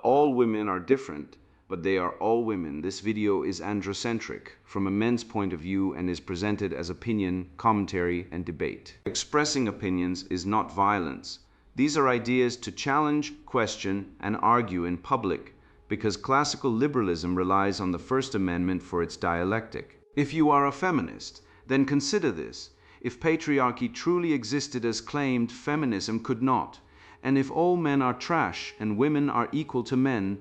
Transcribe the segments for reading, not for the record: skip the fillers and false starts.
all women are different, but they are all women. This video is androcentric from a men's point of view and is presented as opinion, commentary, and debate. Expressing opinions is not violence. These are ideas to challenge, question, and argue in public, because classical liberalism relies on the First Amendment for its dialectic. If you are a feminist, then consider this. If patriarchy truly existed as claimed, feminism could not. And if all men are trash and women are equal to men,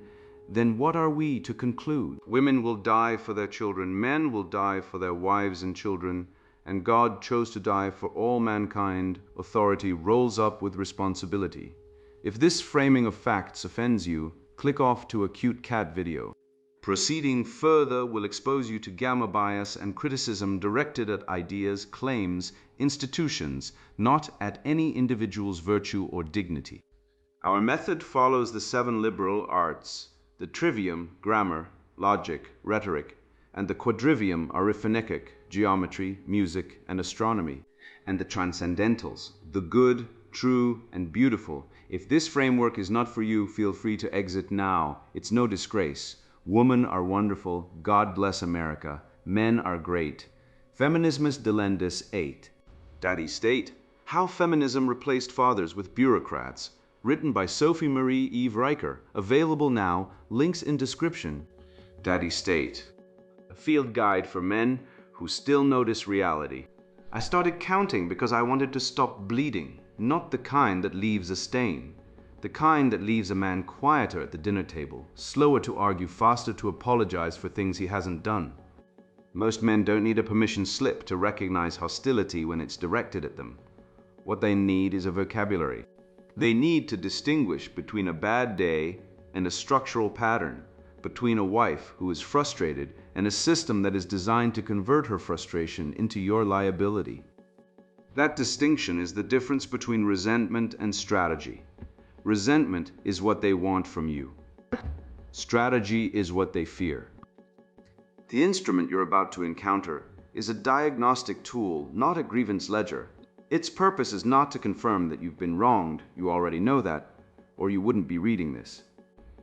then what are we to conclude? Women will die for their children, men will die for their wives and children, and God chose to die for all mankind. Authority rolls up with responsibility. If this framing of facts offends you, click off to a cute cat video. Proceeding further will expose you to gamma bias and criticism directed at ideas, claims, institutions, not at any individual's virtue or dignity. Our method follows the 7 liberal arts: the trivium, grammar, logic, rhetoric, and the quadrivium, arithmetic, geometry, music, and astronomy, and the transcendentals, the good, true, and beautiful. If this framework is not for you, feel free to exit now. It's no disgrace. Women are wonderful. God bless America. Men are great. Feminismus delendis 8. Daddy State: How Feminism Replaced Fathers with Bureaucrats. Written by Sophie Marie Eve Riker. Available now. Links in description. Daddy State: A field guide for men who still notice reality. I started counting because I wanted to stop bleeding, not the kind that leaves a stain. The kind that leaves a man quieter at the dinner table, slower to argue, faster to apologize for things he hasn't done. Most men don't need a permission slip to recognize hostility when it's directed at them. What they need is a vocabulary. They need to distinguish between a bad day and a structural pattern, between a wife who is frustrated and a system that is designed to convert her frustration into your liability. That distinction is the difference between resentment and strategy. Resentment is what they want from you. Strategy is what they fear. The instrument you're about to encounter is a diagnostic tool, not a grievance ledger. Its purpose is not to confirm that you've been wronged, you already know that, or you wouldn't be reading this.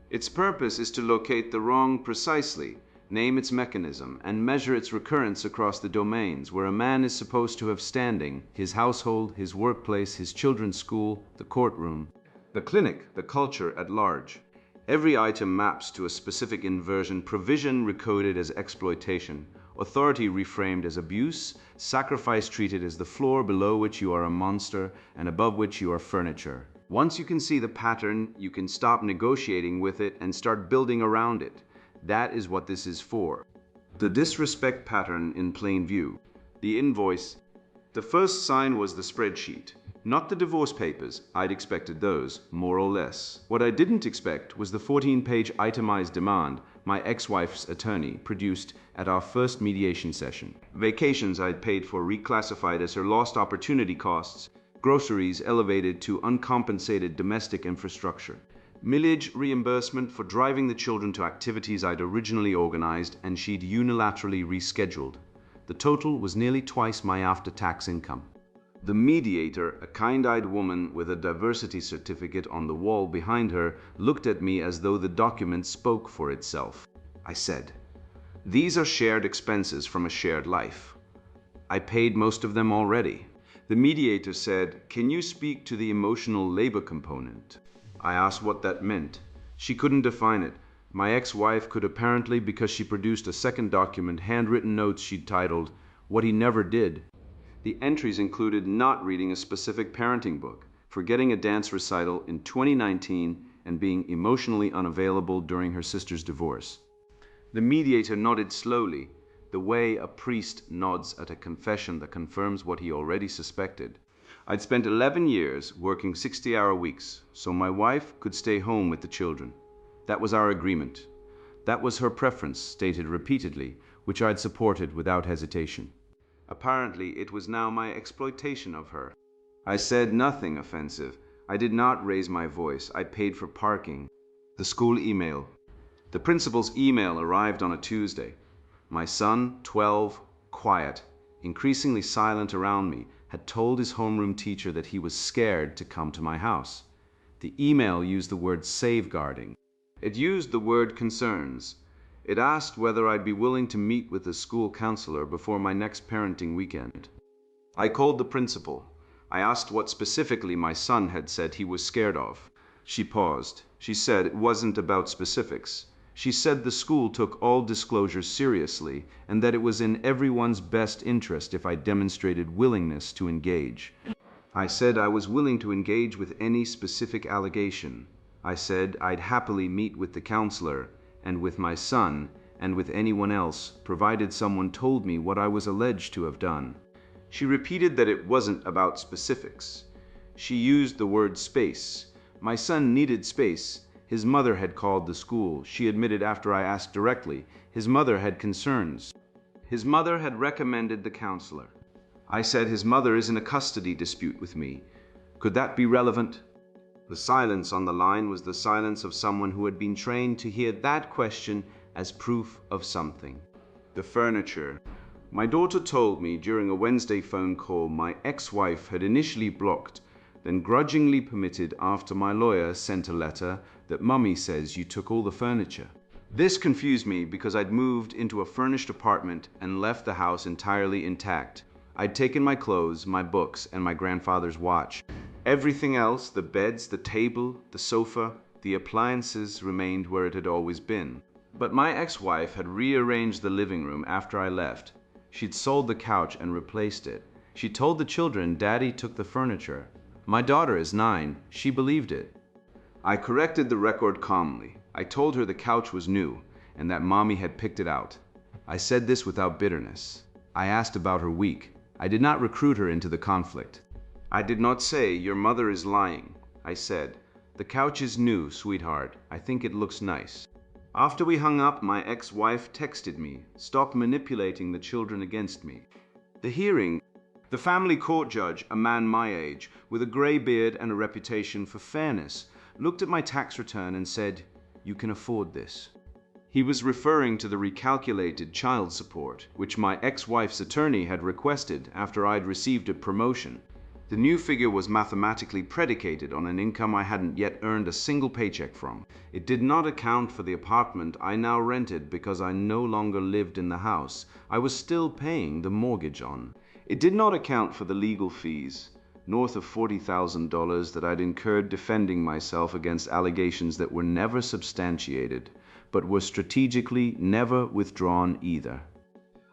Its purpose is to locate the wrong precisely, name its mechanism, and measure its recurrence across the domains where a man is supposed to have standing: his household, his workplace, his children's school, the courtroom, the clinic, the culture at large. Every item maps to a specific inversion: provision recoded as exploitation, authority reframed as abuse, sacrifice treated as the floor below which you are a monster and above which you are furniture. Once you can see the pattern, you can stop negotiating with it and start building around it. That is what this is for. The disrespect pattern in plain view. The invoice. The first sign was the spreadsheet. Not the divorce papers. I'd expected those, more or less. What I didn't expect was the 14-page itemized demand my ex-wife's attorney produced at our first mediation session. Vacations I'd paid for reclassified as her lost opportunity costs. Groceries elevated to uncompensated domestic infrastructure. Millage reimbursement for driving the children to activities I'd originally organized and she'd unilaterally rescheduled. The total was nearly twice my after-tax income. The mediator, a kind-eyed woman with a diversity certificate on the wall behind her, looked at me as though the document spoke for itself. I said, "These are shared expenses from a shared life. I paid most of them already." The mediator said, "Can you speak to the emotional labor component?" I asked what that meant. She couldn't define it. My ex-wife could apparently, because she produced a second document, handwritten notes she'd titled, "What He Never Did." The entries included not reading a specific parenting book, forgetting a dance recital in 2019, and being emotionally unavailable during her sister's divorce. The mediator nodded slowly, the way a priest nods at a confession that confirms what he already suspected. I'd spent 11 years working 60-hour weeks, so my wife could stay home with the children. That was our agreement. That was her preference, stated repeatedly, which I'd supported without hesitation. Apparently, it was now my exploitation of her. I said nothing offensive. I did not raise my voice. I paid for parking. The school email. The principal's email arrived on a Tuesday. My son, 12, quiet, increasingly silent around me, had told his homeroom teacher that he was scared to come to my house. The email used the word safeguarding. It used the word concerns. It asked whether I'd be willing to meet with the school counselor before my next parenting weekend. I called the principal. I asked what specifically my son had said he was scared of. She paused. She said it wasn't about specifics. She said the school took all disclosures seriously and that it was in everyone's best interest if I demonstrated willingness to engage. I said I was willing to engage with any specific allegation. I said I'd happily meet with the counselor and with my son and with anyone else, provided someone told me what I was alleged to have done. She repeated that it wasn't about specifics. She used the word space. My son needed space. His mother had called the school. She admitted after I asked directly. His mother had concerns. His mother had recommended the counselor. I said his mother is in a custody dispute with me. Could that be relevant? The silence on the line was the silence of someone who had been trained to hear that question as proof of something. The furniture. My daughter told me during a Wednesday phone call my ex-wife had initially blocked, then grudgingly permitted after my lawyer sent a letter that Mummy says you took all the furniture. This confused me because I'd moved into a furnished apartment and left the house entirely intact. I'd taken my clothes, my books, and my grandfather's watch. Everything else, the beds, the table, the sofa, the appliances, remained where it had always been. But my ex-wife had rearranged the living room after I left. She'd sold the couch and replaced it. She told the children Daddy took the furniture. My daughter is 9. She believed it. I corrected the record calmly. I told her the couch was new and that Mommy had picked it out. I said this without bitterness. I asked about her week. I did not recruit her into the conflict. I did not say, your mother is lying. I said, the couch is new, sweetheart. I think it looks nice. After we hung up, my ex-wife texted me, stop manipulating the children against me. The hearing. The family court judge, a man my age, with a grey beard and a reputation for fairness, looked at my tax return and said, you can afford this. He was referring to the recalculated child support, which my ex-wife's attorney had requested after I'd received a promotion. The new figure was mathematically predicated on an income I hadn't yet earned a single paycheck from. It did not account for the apartment I now rented because I no longer lived in the house I was still paying the mortgage on. It did not account for the legal fees, north of $40,000 that I'd incurred defending myself against allegations that were never substantiated, but were strategically never withdrawn either.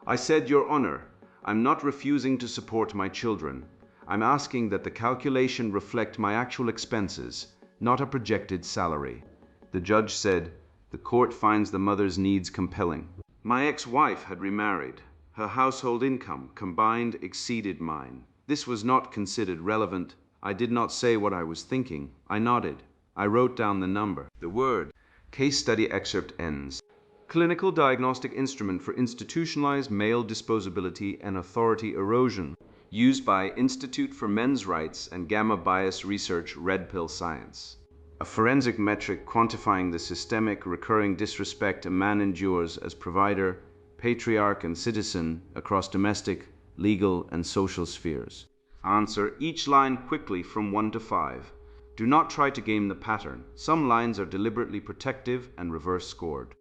I said, Your Honor, I'm not refusing to support my children. I'm asking that the calculation reflect my actual expenses, not a projected salary. The judge said, the court finds the mother's needs compelling. My ex-wife had remarried. Her household income combined exceeded mine. This was not considered relevant. I did not say what I was thinking. I nodded. I wrote down the number. The word. Case study excerpt ends. Clinical diagnostic instrument for institutionalized male disposability and authority erosion, used by Institute for Men's Rights and Gamma Bias Research Red Pill Science. A forensic metric quantifying the systemic recurring disrespect a man endures as provider, patriarch and citizen across domestic, legal and social spheres. Answer each line quickly from 1 to 5. Do not try to game the pattern. Some lines are deliberately protective and reverse scored.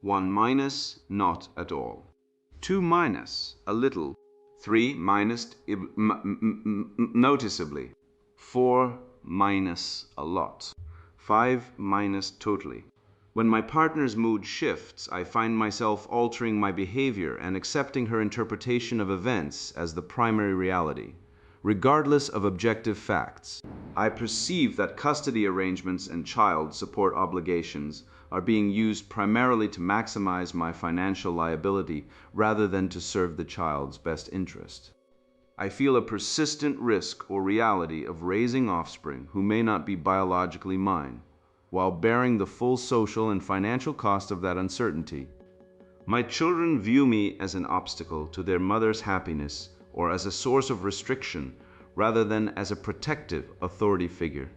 1 minus, not at all. 2 minus, a little. 3 minus, noticeably. 4 minus, a lot. 5 minus, totally. When my partner's mood shifts, I find myself altering my behavior and accepting her interpretation of events as the primary reality, regardless of objective facts. I perceive that custody arrangements and child support obligations are being used primarily to maximize my financial liability rather than to serve the child's best interest. I feel a persistent risk or reality of raising offspring who may not be biologically mine, while bearing the full social and financial cost of that uncertainty. My children view me as an obstacle to their mother's happiness or as a source of restriction rather than as a protective authority figure.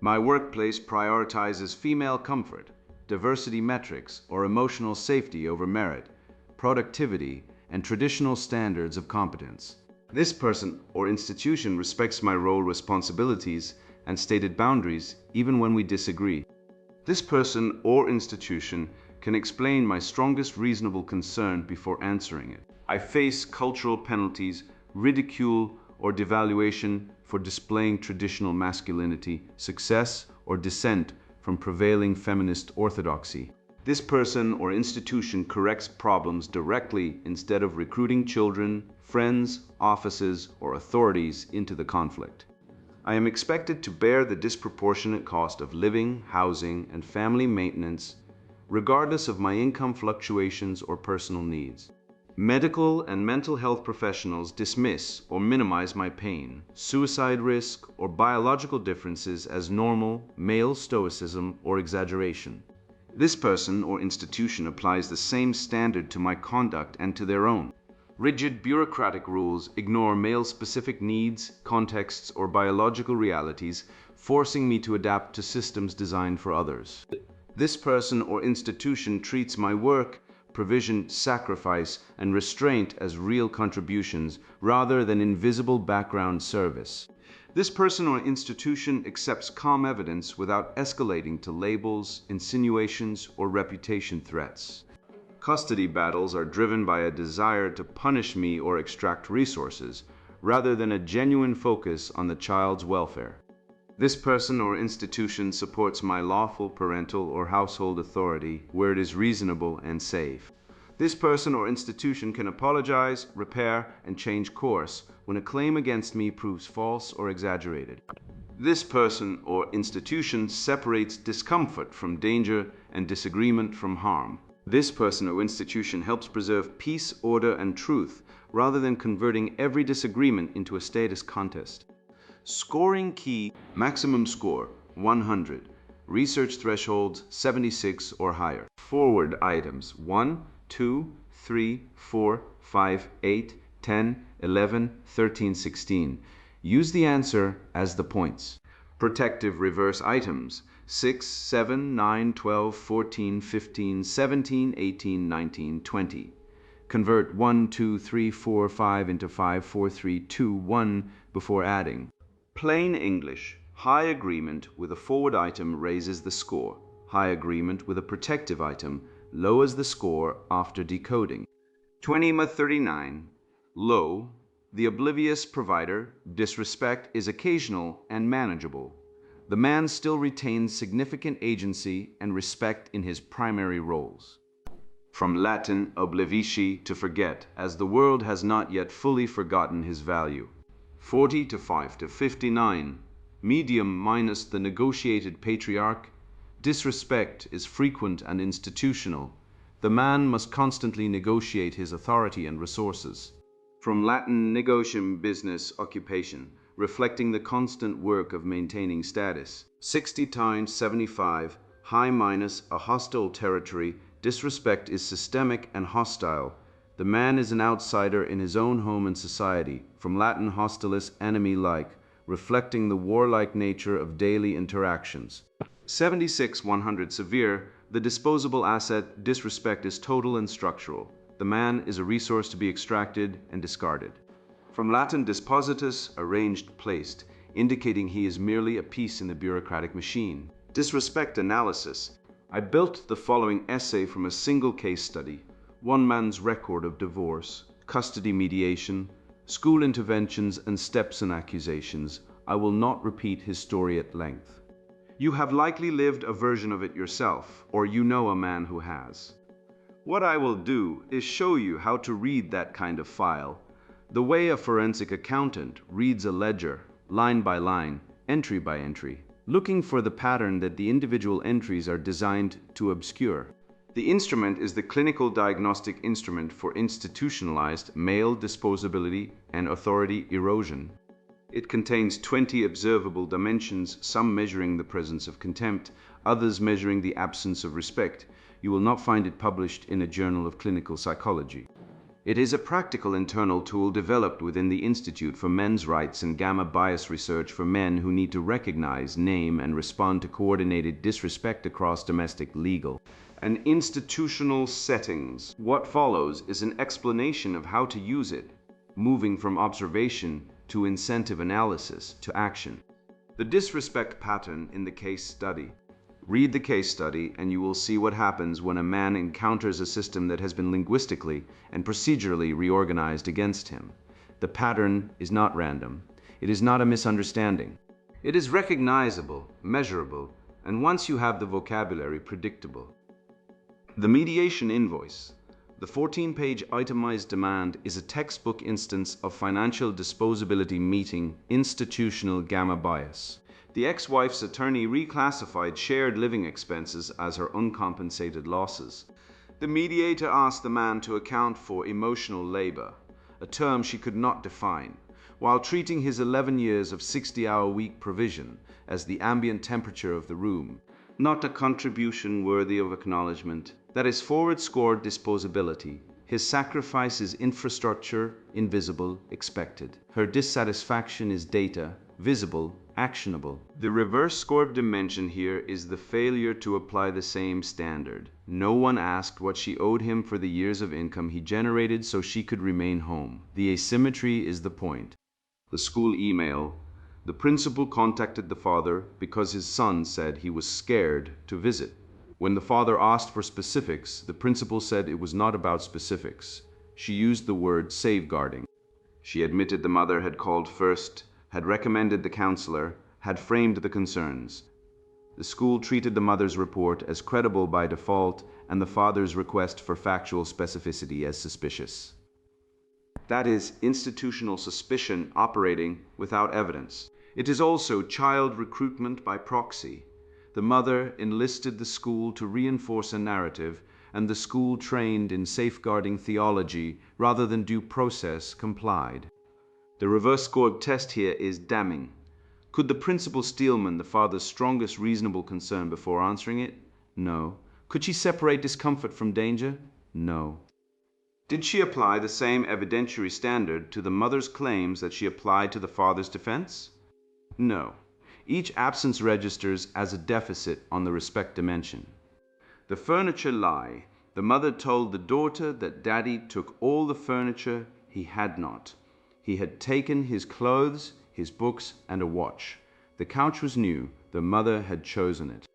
My workplace prioritizes female comfort, diversity metrics, or emotional safety over merit, productivity, and traditional standards of competence. This person or institution respects my role, responsibilities, and stated boundaries even when we disagree. This person or institution can explain my strongest reasonable concern before answering it. I face cultural penalties, ridicule, or devaluation for displaying traditional masculinity, success, or dissent from prevailing feminist orthodoxy. This person or institution corrects problems directly instead of recruiting children, friends, offices, or authorities into the conflict. I am expected to bear the disproportionate cost of living, housing, and family maintenance, regardless of my income fluctuations or personal needs. Medical and mental health professionals dismiss or minimize my pain, suicide risk, or biological differences as normal, male stoicism, or exaggeration. This person or institution applies the same standard to my conduct and to their own. Rigid bureaucratic rules ignore male-specific needs, contexts, or biological realities, forcing me to adapt to systems designed for others. This person or institution treats my work, provision, sacrifice, and restraint as real contributions rather than invisible background service. This person or institution accepts calm evidence without escalating to labels, insinuations, or reputation threats. Custody battles are driven by a desire to punish me or extract resources, rather than a genuine focus on the child's welfare. This person or institution supports my lawful parental or household authority where it is reasonable and safe. This person or institution can apologize, repair, and change course when a claim against me proves false or exaggerated. This person or institution separates discomfort from danger and disagreement from harm. This person or institution helps preserve peace, order, and truth rather than converting every disagreement into a status contest. Scoring key: maximum score 100, research thresholds 76 or higher. Forward items 1, 2, 3, 4, 5, 8, 10, 11, 13, 16. Use the answer as the points. Protective reverse items 6, 7, 9, 12, 14, 15, 17, 18, 19, 20. Convert 1, 2, 3, 4, 5 into 5, 4, 3, 2, 1 before adding. Plain English: high agreement with a forward item raises the score. High agreement with a protective item lowers the score after decoding. 20-39. Low: the oblivious provider, disrespect is occasional and manageable. The man still retains significant agency and respect in his primary roles. From Latin oblivici, to forget, as the world has not yet fully forgotten his value. 40-5-59. Medium minus the negotiated patriarch. Disrespect is frequent and institutional. The man must constantly negotiate his authority and resources. From Latin negotium, business, occupation, reflecting the constant work of maintaining status. 60-75. High minus a hostile territory. Disrespect is systemic and hostile. The man is an outsider in his own home and society, from Latin hostilis, enemy-like, reflecting the warlike nature of daily interactions. 76-100. Severe: the disposable asset, disrespect is total and structural. The man is a resource to be extracted and discarded. From Latin dispositus, arranged, placed, indicating he is merely a piece in the bureaucratic machine. Disrespect analysis: I built the following essay from a single case study. One man's record of divorce, custody mediation, school interventions, and steps and accusations. I will not repeat his story at length. You have likely lived a version of it yourself, or you know a man who has. What I will do is show you how to read that kind of file, the way a forensic accountant reads a ledger, line by line, entry by entry, looking for the pattern that the individual entries are designed to obscure. The instrument is the clinical diagnostic instrument for institutionalized male disposability and authority erosion. It contains 20 observable dimensions, some measuring the presence of contempt, others measuring the absence of respect. You will not find it published in a journal of clinical psychology. It is a practical internal tool developed within the Institute for Men's Rights and Gamma Bias Research for men who need to recognize, name, and respond to coordinated disrespect across domestic, legal, and institutional settings. What follows is an explanation of how to use it, moving from observation to incentive analysis to action. The disrespect pattern in the case study. Read the case study and you will see what happens when a man encounters a system that has been linguistically and procedurally reorganized against him. The pattern is not random. It is not a misunderstanding. It is recognizable, measurable, and once you have the vocabulary, predictable. The mediation invoice. The 14-page itemized demand is a textbook instance of financial disposability meeting institutional gamma bias. The ex-wife's attorney reclassified shared living expenses as her uncompensated losses. The mediator asked the man to account for emotional labor, a term she could not define, while treating his 11 years of 60-hour-week provision as the ambient temperature of the room, not a contribution worthy of acknowledgement. That is forward-scored disposability. His sacrifice is infrastructure, invisible, expected. Her dissatisfaction is data, visible, actionable. The reverse-scored dimension here is the failure to apply the same standard. No one asked what she owed him for the years of income he generated so she could remain home. The asymmetry is the point. The school email. The principal contacted the father because his son said he was scared to visit. When the father asked for specifics, the principal said it was not about specifics. She used the word safeguarding. She admitted the mother had called first, had recommended the counselor, had framed the concerns. The school treated the mother's report as credible by default and the father's request for factual specificity as suspicious. That is institutional suspicion operating without evidence. It is also child recruitment by proxy. The mother enlisted the school to reinforce a narrative, and the school trained in safeguarding theology rather than due process complied. The reverse-scored test here is damning. Could the principal steelman the father's strongest reasonable concern before answering it? No. Could she separate discomfort from danger? No. Did she apply the same evidentiary standard to the mother's claims that she applied to the father's defense? No. Each absence registers as a deficit on the respect dimension. The furniture lie. The mother told the daughter that daddy took all the furniture. He had not. He had taken his clothes, his books, and a watch. The couch was new. The mother had chosen it.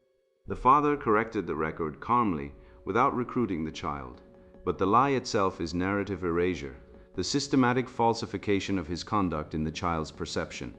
The father corrected the record calmly, without recruiting the child. But the lie itself is narrative erasure, the systematic falsification of his conduct in the child's perception.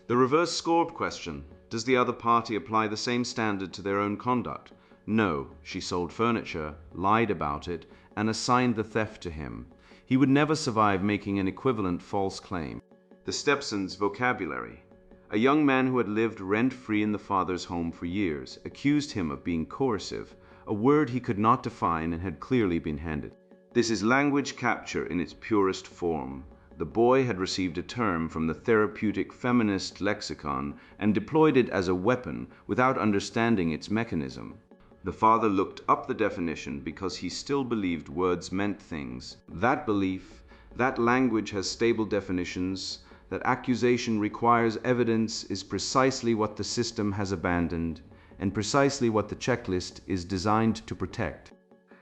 The reverse-scored question. Does the other party apply the same standard to their own conduct? No. She sold furniture, lied about it, and assigned the theft to him. He would never survive making an equivalent false claim. The stepson's vocabulary. A young man who had lived rent-free in the father's home for years accused him of being coercive, a word he could not define and had clearly been handed. This is language capture in its purest form. The boy had received a term from the therapeutic feminist lexicon and deployed it as a weapon without understanding its mechanism. The father looked up the definition because he still believed words meant things. That belief, that language has stable definitions, that accusation requires evidence is precisely what the system has abandoned, and precisely what the checklist is designed to protect.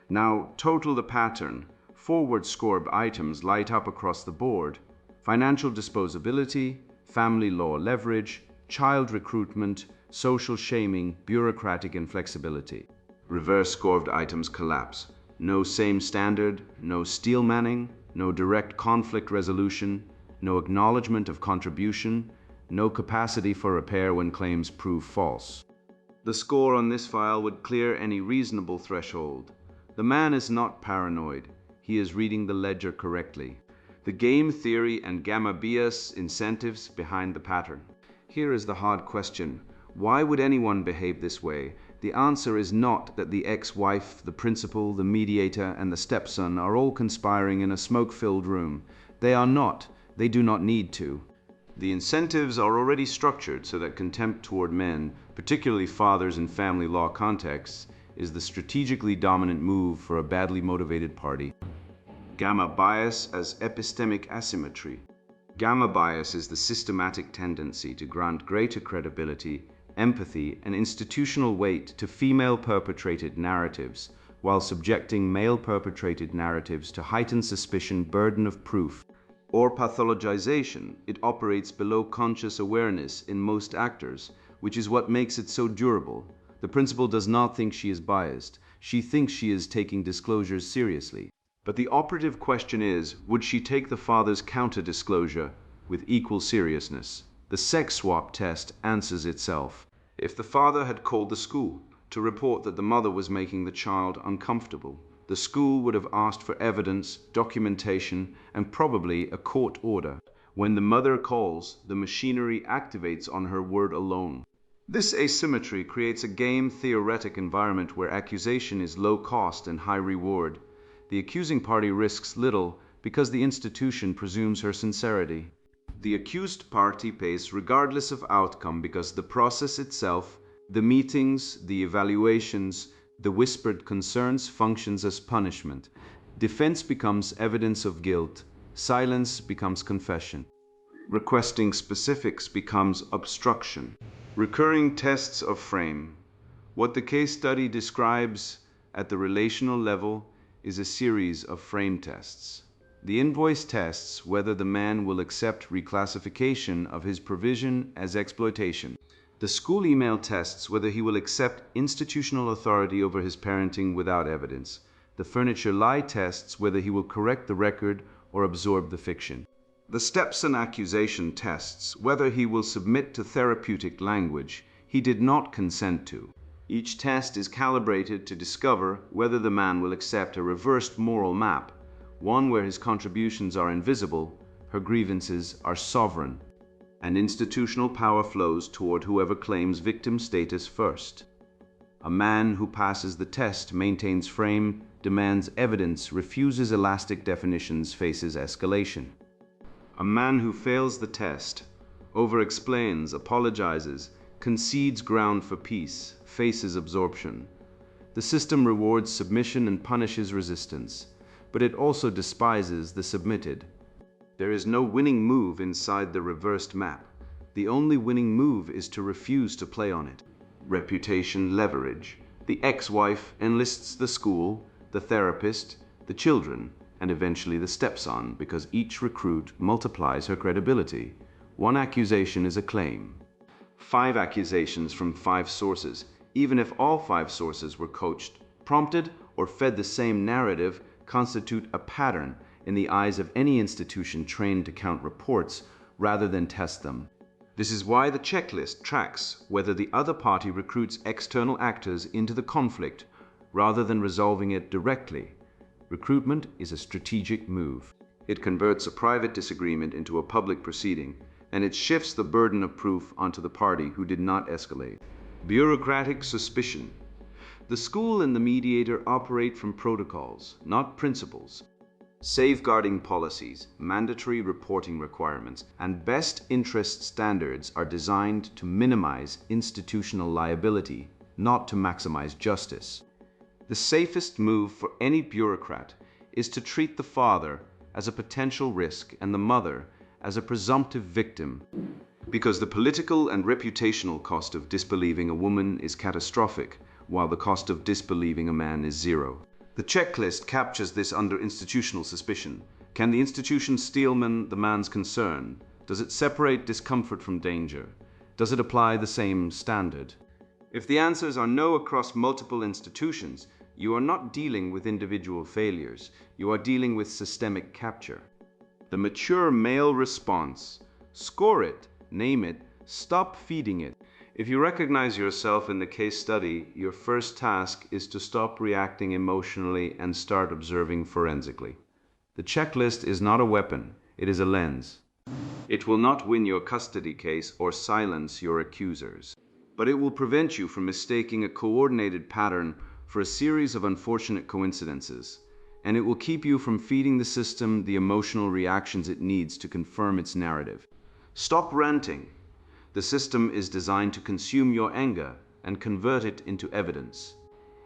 Now, total the pattern. Forward-scored items light up across the board. Financial disposability, family law leverage, child recruitment, social shaming, bureaucratic inflexibility. Reverse-scored items collapse. No same standard, no steel manning, no direct conflict resolution, no acknowledgement of contribution, no capacity for repair when claims prove false. The score on this file would clear any reasonable threshold. The man is not paranoid. He is reading the ledger correctly. The game theory and gamma bias incentives behind the pattern. Here is the hard question. Why would anyone behave this way? The answer is not that the ex-wife, the principal, the mediator, and the stepson are all conspiring in a smoke-filled room. They are not. They do not need to. The incentives are already structured so that contempt toward men, particularly fathers in family law contexts, is the strategically dominant move for a badly motivated party. Gamma bias as epistemic asymmetry. Gamma bias is the systematic tendency to grant greater credibility, empathy, and institutional weight to female-perpetrated narratives, while subjecting male-perpetrated narratives to heightened suspicion, burden of proof, or pathologization. It operates below conscious awareness in most actors, which is what makes it so durable. The principal does not think she is biased. She thinks she is taking disclosures seriously. But the operative question is, would she take the father's counter-disclosure with equal seriousness? The sex swap test answers itself. If the father had called the school to report that the mother was making the child uncomfortable, the school would have asked for evidence, documentation, and probably a court order. When the mother calls, the machinery activates on her word alone. This asymmetry creates a game-theoretic environment where accusation is low cost and high reward. The accusing party risks little because the institution presumes her sincerity. The accused party pays regardless of outcome because the process itself, the meetings, the evaluations, the whispered concerns functions as punishment. Defense becomes evidence of guilt. Silence becomes confession. Requesting specifics becomes obstruction. Recurring tests of frame. What the case study describes at the relational level is a series of frame tests. The invoice tests whether the man will accept reclassification of his provision as exploitation. The school email tests whether he will accept institutional authority over his parenting without evidence. The furniture lie tests whether he will correct the record or absorb the fiction. The Stepson accusation tests whether he will submit to therapeutic language he did not consent to. Each test is calibrated to discover whether the man will accept a reversed moral map, one where his contributions are invisible, her grievances are sovereign, and institutional power flows toward whoever claims victim status first. A man who passes the test maintains frame, demands evidence, refuses elastic definitions, faces escalation. A man who fails the test, over-explains, apologizes, concedes ground for peace, faces absorption. The system rewards submission and punishes resistance, but it also despises the submitted. There is no winning move inside the reversed map. The only winning move is to refuse to play on it. Reputation leverage. The ex-wife enlists the school, the therapist, the children, and eventually the stepson, because each recruit multiplies her credibility. One accusation is a claim. 5 accusations from 5 sources. Even if all 5 sources were coached, prompted, or fed the same narrative, constitute a pattern in the eyes of any institution trained to count reports rather than test them. This is why the checklist tracks whether the other party recruits external actors into the conflict rather than resolving it directly. Recruitment is a strategic move. It converts a private disagreement into a public proceeding, and it shifts the burden of proof onto the party who did not escalate. Bureaucratic suspicion. The school and the mediator operate from protocols, not principles. Safeguarding policies, mandatory reporting requirements, and best interest standards are designed to minimize institutional liability, not to maximize justice. The safest move for any bureaucrat is to treat the father as a potential risk and the mother as a presumptive victim, because the political and reputational cost of disbelieving a woman is catastrophic, while the cost of disbelieving a man is zero. The checklist captures this under institutional suspicion. Can the institution steelman the man's concern? Does it separate discomfort from danger? Does it apply the same standard? If the answers are no across multiple institutions, you are not dealing with individual failures. You are dealing with systemic capture. The mature male response. Score it, name it, stop feeding it. If you recognize yourself in the case study, your first task is to stop reacting emotionally and start observing forensically. The checklist is not a weapon, it is a lens. It will not win your custody case or silence your accusers, but it will prevent you from mistaking a coordinated pattern for a series of unfortunate coincidences, and it will keep you from feeding the system the emotional reactions it needs to confirm its narrative. Stop ranting. The system is designed to consume your anger and convert it into evidence.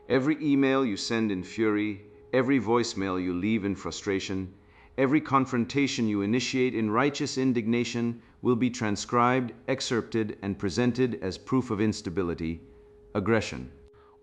Every email you send in fury, every voicemail you leave in frustration, every confrontation you initiate in righteous indignation will be transcribed, excerpted, and presented as proof of instability, aggression,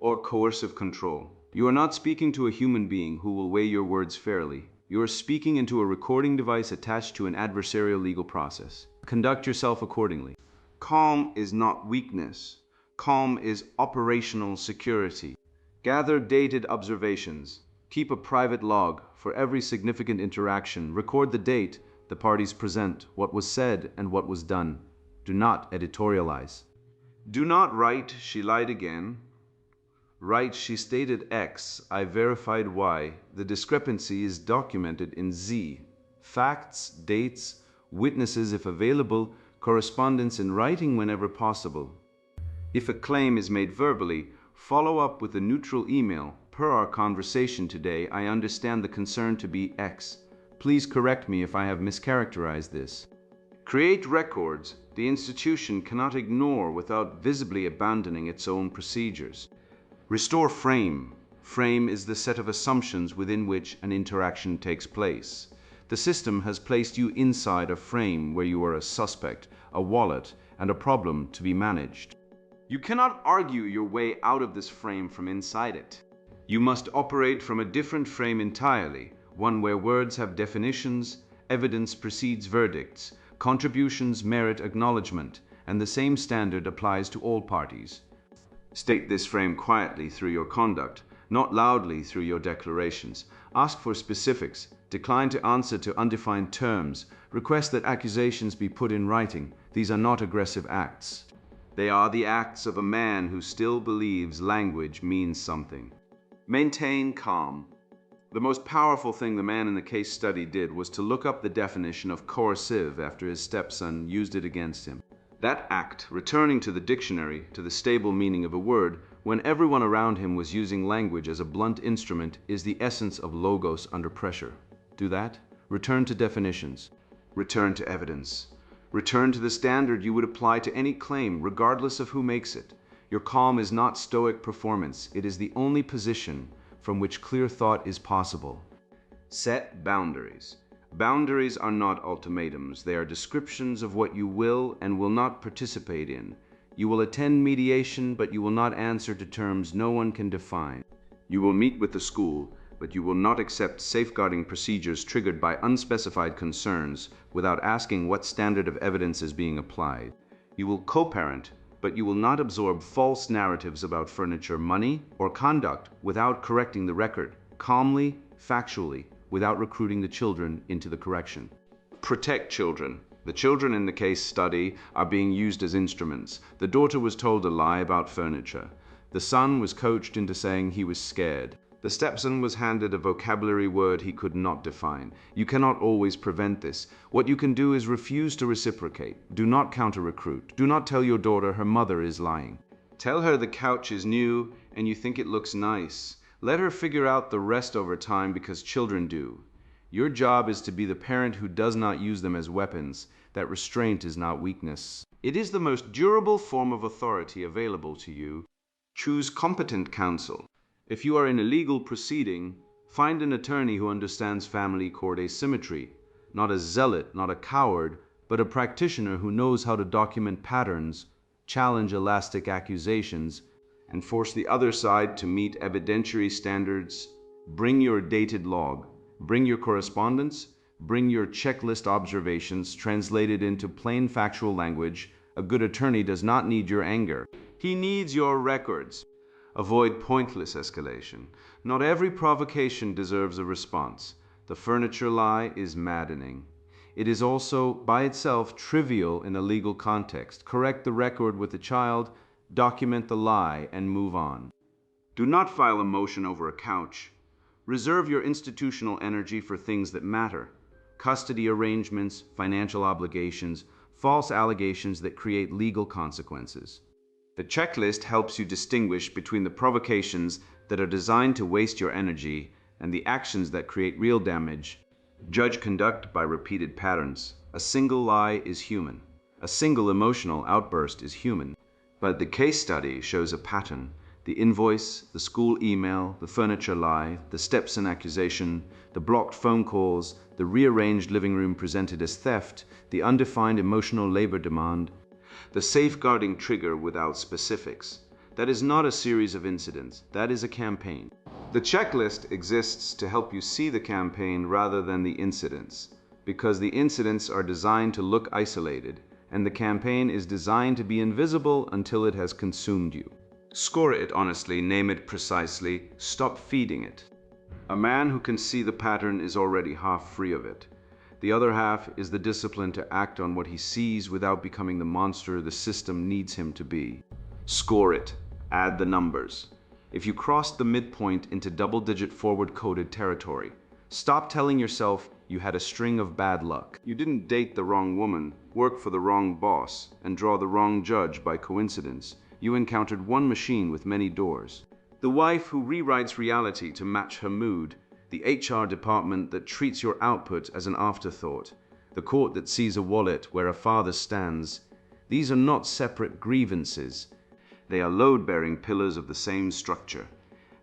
or coercive control. You are not speaking to a human being who will weigh your words fairly. You are speaking into a recording device attached to an adversarial legal process. Conduct yourself accordingly. Calm is not weakness, Calm is operational security. Gather dated observations. Keep a private log for every significant interaction. Record the date, the parties present, what was said, and what was done. Do not editorialize. Do not write, "She lied again." Write, "She stated X, I verified Y. The discrepancy is documented in Z. Facts, dates, witnesses if available, correspondence in writing whenever possible." If a claim is made verbally, follow up with a neutral email. Per our conversation today, I understand the concern to be X. Please correct me if I have mischaracterized this. Create records the institution cannot ignore without visibly abandoning its own procedures. Restore frame. Frame is the set of assumptions within which an interaction takes place. The system has placed you inside a frame where you are a suspect, a wallet, and a problem to be managed. You cannot argue your way out of this frame from inside it. You must operate from a different frame entirely, one where words have definitions, evidence precedes verdicts, contributions merit acknowledgement, and the same standard applies to all parties. State this frame quietly through your conduct, not loudly through your declarations. Ask for specifics, decline to answer to undefined terms, request that accusations be put in writing. These are not aggressive acts. They are the acts of a man who still believes language means something. Maintain calm. The most powerful thing the man in the case study did was to look up the definition of coercive after his stepson used it against him. That act, returning to the dictionary, to the stable meaning of a word, when everyone around him was using language as a blunt instrument, is the essence of logos under pressure. Do that. Return to definitions. Return to evidence. Return to the standard you would apply to any claim, regardless of who makes it. Your calm is not stoic performance. It is the only position from which clear thought is possible. Set boundaries. Boundaries are not ultimatums. They are descriptions of what you will and will not participate in. You will attend mediation, but you will not answer to terms no one can define. You will meet with the school, but you will not accept safeguarding procedures triggered by unspecified concerns without asking what standard of evidence is being applied. You will co-parent, but you will not absorb false narratives about furniture, money, or conduct without correcting the record, calmly, factually, without recruiting the children into the correction. Protect children. The children in the case study are being used as instruments. The daughter was told a lie about furniture. The son was coached into saying he was scared. The stepson was handed a vocabulary word he could not define. You cannot always prevent this. What you can do is refuse to reciprocate. Do not counter-recruit. Do not tell your daughter her mother is lying. Tell her the couch is new and you think it looks nice. Let her figure out the rest over time because children do. Your job is to be the parent who does not use them as weapons. That restraint is not weakness. It is the most durable form of authority available to you. Choose competent counsel. If you are in a legal proceeding, find an attorney who understands family court asymmetry, not a zealot, not a coward, but a practitioner who knows how to document patterns, challenge elastic accusations, and force the other side to meet evidentiary standards. Bring your dated log, bring your correspondence, bring your checklist observations translated into plain factual language. A good attorney does not need your anger. He needs your records. Avoid pointless escalation. Not every provocation deserves a response. The furniture lie is maddening. It is also, by itself, trivial in a legal context. Correct the record with the child, document the lie, and move on. Do not file a motion over a couch. Reserve your institutional energy for things that matter. Custody arrangements, financial obligations, false allegations that create legal consequences. The checklist helps you distinguish between the provocations that are designed to waste your energy and the actions that create real damage. Judge conduct by repeated patterns. A single lie is human. A single emotional outburst is human. But the case study shows a pattern. The invoice, the school email, the furniture lie, the stepson accusation, the blocked phone calls, the rearranged living room presented as theft, the undefined emotional labor demand, the safeguarding trigger without specifics. That is not a series of incidents. That is a campaign. The checklist exists to help you see the campaign rather than the incidents, because the incidents are designed to look isolated. and the campaign is designed to be invisible until it has consumed you. Score it honestly, name it precisely, stop feeding it. A man who can see the pattern is already half free of it. The other half is the discipline to act on what he sees without becoming the monster the system needs him to be. Score it. Add the numbers. If you crossed the midpoint into double-digit forward-coded territory, stop telling yourself you had a string of bad luck. You didn't date the wrong woman, work for the wrong boss, and draw the wrong judge by coincidence. You encountered one machine with many doors. The wife who rewrites reality to match her mood, the HR department that treats your output as an afterthought, the court that sees a wallet where a father stands. These are not separate grievances. They are load-bearing pillars of the same structure.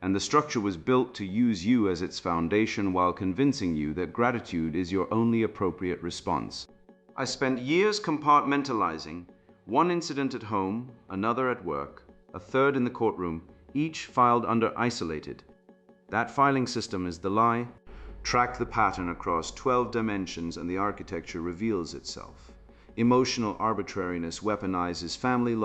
And the structure was built to use you as its foundation while convincing you that gratitude is your only appropriate response. I spent years compartmentalizing, one incident at home, another at work, a third in the courtroom, each filed under isolated. That filing system is the lie. Track the pattern across 12 dimensions and the architecture reveals itself. Emotional arbitrariness weaponizes family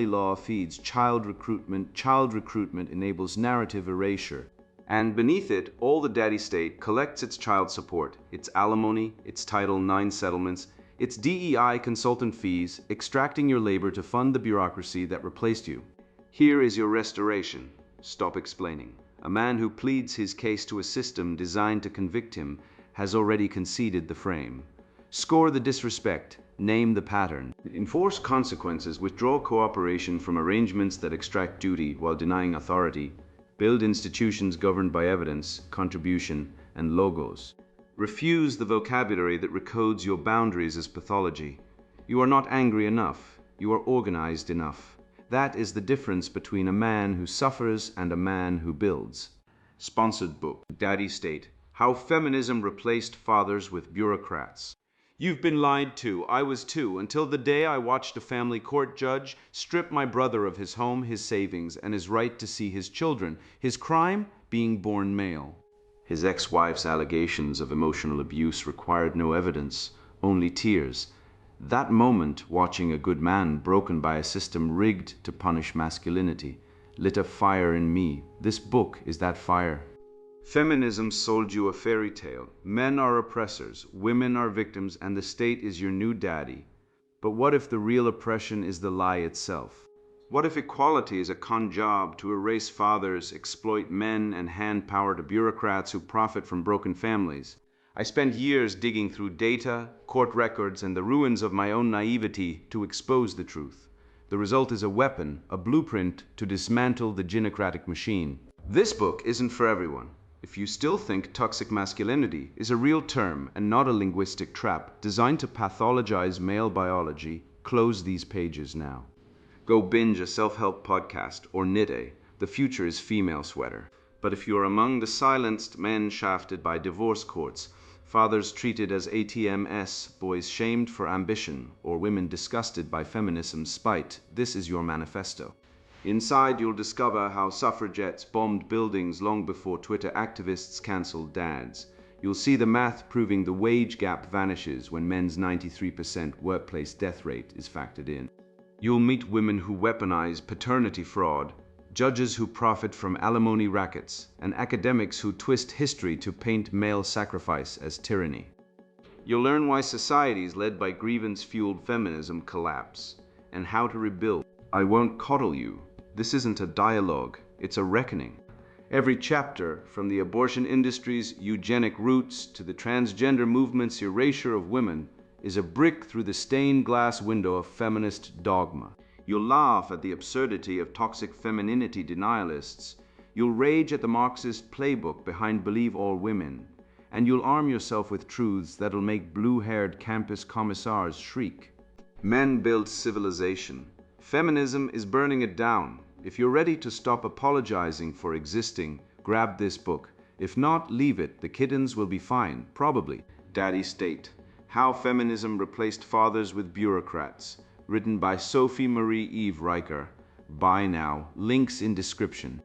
law feeds child recruitment enables narrative erasure. And beneath it, all the daddy state collects its child support, its alimony, its Title IX settlements, its DEI consultant fees, extracting your labor to fund the bureaucracy that replaced you. Here is your restoration. Stop explaining. A man who pleads his case to a system designed to convict him has already conceded the frame. Score the disrespect, name the pattern. Enforce consequences, withdraw cooperation from arrangements that extract duty while denying authority. Build institutions governed by evidence, contribution, and logos. Refuse the vocabulary that recodes your boundaries as pathology. You are not angry enough. You are organized enough. That is the difference between a man who suffers and a man who builds. Sponsored book, Daddy State: How Feminism Replaced Fathers with Bureaucrats. You've been lied to. I was too, until the day I watched a family court judge strip my brother of his home, his savings, and his right to see his children. His crime? Being born male. His ex-wife's allegations of emotional abuse required no evidence, only tears. That moment, watching a good man broken by a system rigged to punish masculinity, lit a fire in me. This book is that fire. Feminism sold you a fairy tale. Men are oppressors, women are victims, and the state is your new daddy. But what if the real oppression is the lie itself? What if equality is a con job to erase fathers, exploit men, and hand power to bureaucrats who profit from broken families? I spent years digging through data, court records, and the ruins of my own naivety to expose the truth. The result is a weapon, a blueprint to dismantle the gynocratic machine. This book isn't for everyone. If you still think toxic masculinity is a real term and not a linguistic trap designed to pathologize male biology, close these pages now. Go binge a self-help podcast or knit a "The Future is Female" sweater. But if you're among the silenced men shafted by divorce courts, fathers treated as ATMs, boys shamed for ambition, or women disgusted by feminism's spite, this is your manifesto. Inside, you'll discover how suffragettes bombed buildings long before Twitter activists canceled dads. You'll see the math proving the wage gap vanishes when men's 93% workplace death rate is factored in. You'll meet women who weaponize paternity fraud, judges who profit from alimony rackets, and academics who twist history to paint male sacrifice as tyranny. You'll learn why societies led by grievance-fueled feminism collapse, and how to rebuild. I won't coddle you. This isn't a dialogue, it's a reckoning. Every chapter, from the abortion industry's eugenic roots to the transgender movement's erasure of women, is a brick through the stained glass window of feminist dogma. You'll laugh at the absurdity of toxic femininity denialists. You'll rage at the Marxist playbook behind Believe All Women. And you'll arm yourself with truths that'll make blue-haired campus commissars shriek. Men build civilization. Feminism is burning it down. If you're ready to stop apologizing for existing, grab this book. If not, leave it. The kittens will be fine, probably. Daddy State: How Feminism Replaced Fathers with Bureaucrats. Written by Sophie Marie Eve Riker. Buy now. Links in description.